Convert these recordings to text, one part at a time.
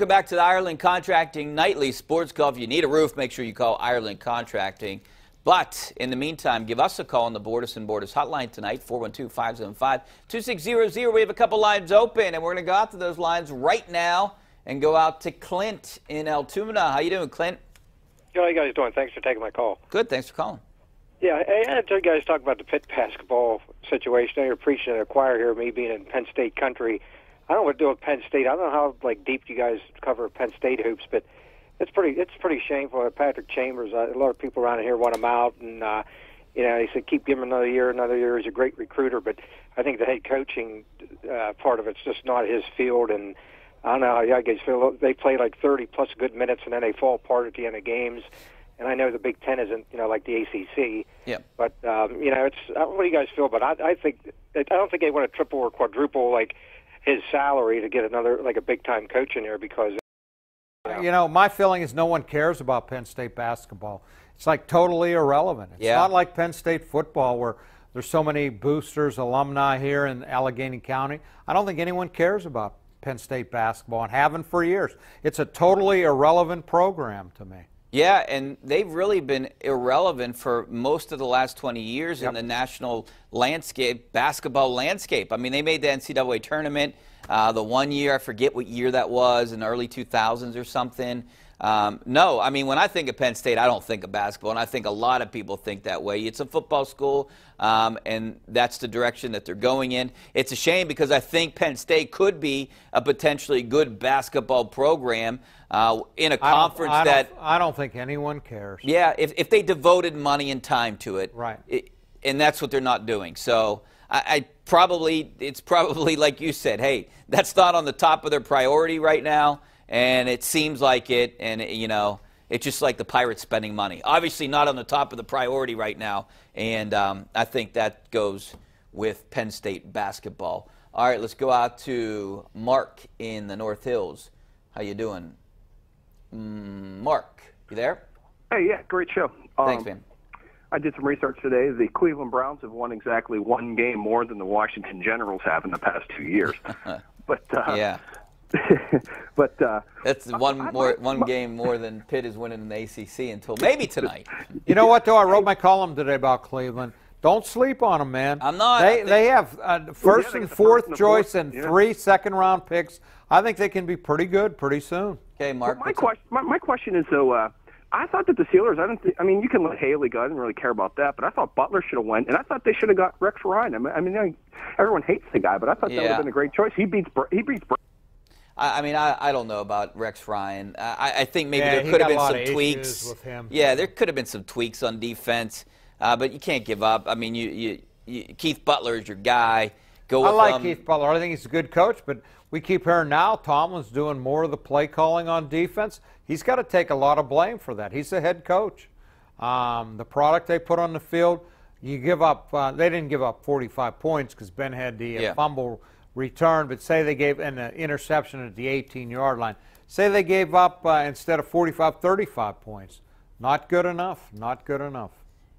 Welcome back to the Ireland Contracting Nightly Sports Call. If you need a roof, make sure you call Ireland Contracting. But in the meantime, give us a call on the Borders and Borders hotline tonight, 412-575-2600. We have a couple lines open, and we're going to go out to those lines right now and go out to Clint in Altoona. How you doing, Clint? How you guys doing? Thanks for taking my call. Good. Thanks for calling. Yeah, I had you guys talk about the Pitt basketball situation. I know you're preaching to the choir here, me being in Penn State country. I don't know what to do with Penn State. I don't know how deep you guys cover Penn State hoops, but it's pretty shameful. Patrick Chambers, a lot of people around here want him out, and he said keep giving him another year. Another year. He's a great recruiter, but I think the head coaching part of it's just not his field. And I don't know how you guys feel. They play like 30-plus good minutes, and then they fall apart at the end of games. And I know the Big Ten isn't, like the ACC. Yeah. But it's what do you guys feel? But I don't think they want to triple or quadruple his salary to get another a big time coach in there because. My feeling is no one cares about Penn State basketball. It's totally irrelevant. It's not like Penn State football where there's so many boosters, alumni here in Allegheny County. I don't think anyone cares about Penn State basketball and haven't for years. It's a totally irrelevant program to me. Yeah, and they've really been irrelevant for most of the last 20 years in the national landscape, basketball landscape. I mean, they made the NCAA tournament the one year, I forget what year that was, in the early 2000s or something. No, I mean, when I think of Penn State, I don't think of basketball, and I think a lot of people think that way. It's a football school, and that's the direction that they're going in. It's a shame because I think Penn State could be a potentially good basketball program in a conference I don't think anyone cares. Yeah, if they devoted money and time to it. Right. And that's what they're not doing. So it's probably like you said, hey, that's not on the top of their priority right now. And it seems like it, and it's just like the Pirates spending money. Obviously not on the top of the priority right now, and I think that goes with Penn State basketball. All right, let's go out to Mark in the North Hills. How you doing? Mark, you there? Hey, yeah, great show. Thanks, man. I did some research today. The Cleveland Browns have won exactly one game more than the Washington Generals have in the past 2 years. But yeah. But that's one game more than Pitt is winning in the ACC until maybe tonight. You know what, though? I wrote my column today about Cleveland. Don't sleep on them, man. I'm not. They have first and fourth choice and 3 second-round picks. I think they can be pretty good pretty soon. Okay, Mark. Well, my question is, though, I thought that the Steelers, I mean, you can let Haley go. I didn't really care about that, but I thought Butler should have went, and I thought they should have got Rex Ryan. I mean, everyone hates the guy, but I thought that would have been a great choice. He beats. I mean, I don't know about Rex Ryan. I think maybe there could have been some tweaks. With him. Yeah, there could have been some tweaks on defense, but you can't give up. I mean, Keith Butler is your guy. Go with I like Keith Butler. I think he's a good coach, but we keep hearing now Tomlin's doing more of the play calling on defense. He's got to take a lot of blame for that. He's the head coach. The product they put on the field, you give up. They didn't give up 45 points because Ben had the fumble return, but say they gave an interception at the 18-yard line. Say they gave up instead of 45, 35 points. Not good enough. Not good enough.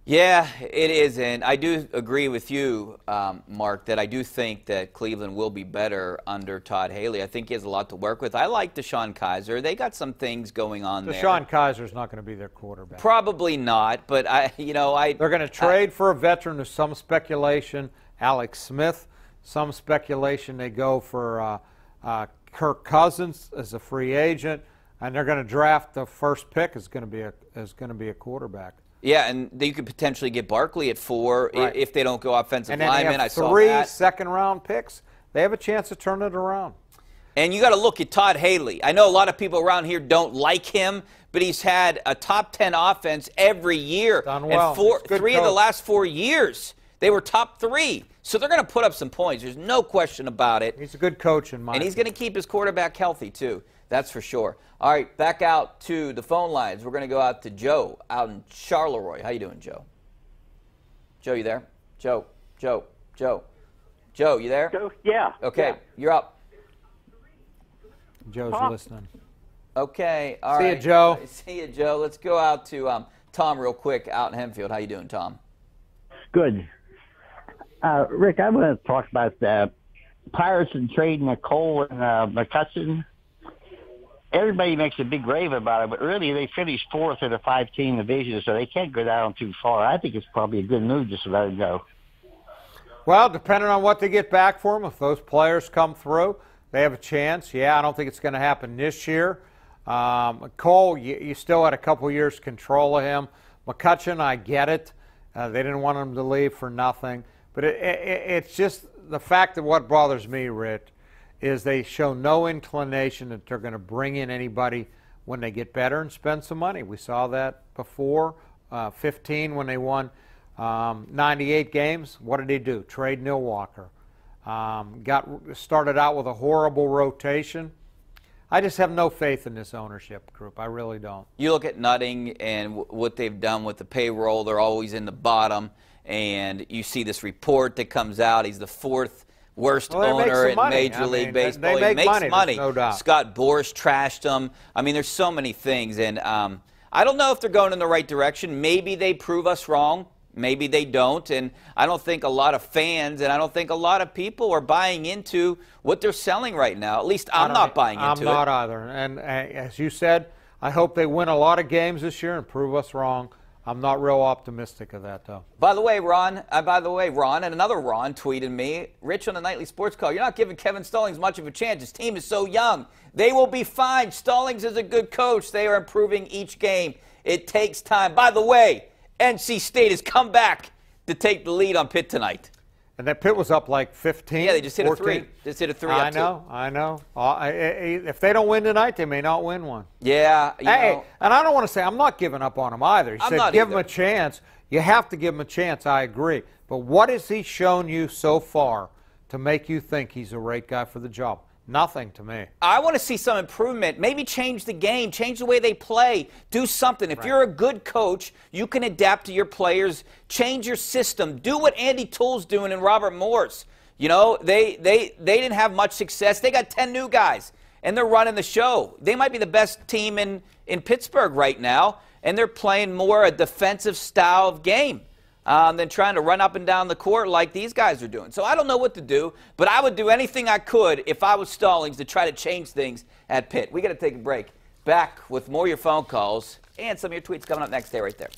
Yeah, it is, and I do agree with you, Mark, that I do think that Cleveland will be better under Todd Haley. I think he has a lot to work with. I like DeShone Kizer. They got some things going on there. DeShone Kizer's not going to be their quarterback. Probably not, but they're going to trade for a veteran. There's some speculation, Alex Smith. Some speculation they go for Kirk Cousins as a free agent, and they're going to draft the first pick is going to be a quarterback. Yeah, and you could potentially get Barkley at 4 if they don't go offensive lineman. I saw 3 second-round picks. They have a chance to turn it around. And you got to look at Todd Haley. I know a lot of people around here don't like him, but he's had a top 10 offense every year. Done well. And 3 of the last 4 years, they were top 3. So they're going to put up some points. There's no question about it. He's a good coach in my opinion. And he's going to keep his quarterback healthy, too. That's for sure. All right, back out to the phone lines. We're going to go out to Joe out in Charleroi. How you doing, Joe? Joe, you there? Joe, you there? Joe, yeah. Okay, yeah. You're up. Joe's listening. Okay, all right. See you, Joe. See you, Joe. Let's go out to Tom real quick out in Hempfield. How you doing, Tom? Good. Rick, I want to talk about the Pirates and trading Cole and McCutcheon. everybody makes a big rave about it, but really they finished 4th in a 5-team division, so they can't go down too far. I think it's probably a good move just to let it go. Well, depending on what they get back for them, if those players come through, they have a chance. Yeah, I don't think it's going to happen this year. Cole, you still had a couple years control of him. McCutcheon, I get it. They didn't want him to leave for nothing. But it's just the fact that what bothers me, Rich, is they show no inclination that they're going to bring in anybody when they get better and spend some money. We saw that before, 15 when they won 98 games. What did he do? Trade Neil Walker. Started out with a horrible rotation. I just have no faith in this ownership group. I really don't. You look at Nutting and what they've done with the payroll. They're always in the bottom. And you see this report that comes out. He's the 4th worst owner in Major League Baseball. He makes money. No doubt. Scott Boras trashed him. I mean, there's so many things. And I don't know if they're going in the right direction. Maybe they prove us wrong. Maybe they don't. And I don't think a lot of fans and I don't think a lot of people are buying into what they're selling right now. At least I'm not buying into it. I'm not either. And as you said, I hope they win a lot of games this year and prove us wrong. I'm not real optimistic of that, though. By the way, Ron, and another Ron tweeted me, Rich on the Nightly Sports Call, you're not giving Kevin Stallings much of a chance. His team is so young. They will be fine. Stallings is a good coach. They are improving each game. It takes time. By the way, NC State has come back to take the lead on Pitt tonight. And that Pitt was up like 15. Yeah, they just hit 14. a 3. Just hit a 3 I up know. If they don't win tonight, they may not win one. Yeah. Hey, and I don't want to say I'm not giving up on him either. He said give him a chance. You have to give him a chance. I agree. But what has he shown you so far to make you think he's a right guy for the job? Nothing to me. I want to see some improvement. Maybe change the game, change the way they play, do something. If you're a good coach, you can adapt to your players, change your system, do what Andy Toole's doing and Robert Morse. You know, they didn't have much success. They got 10 new guys, and they're running the show. They might be the best team in Pittsburgh right now, and they're playing more a defensive style of game than trying to run up and down the court like these guys are doing. So I don't know what to do, but I would do anything I could if I was Stallings to try to change things at Pitt. We got to take a break. Back with more of your phone calls and some of your tweets coming up next. Stay right there.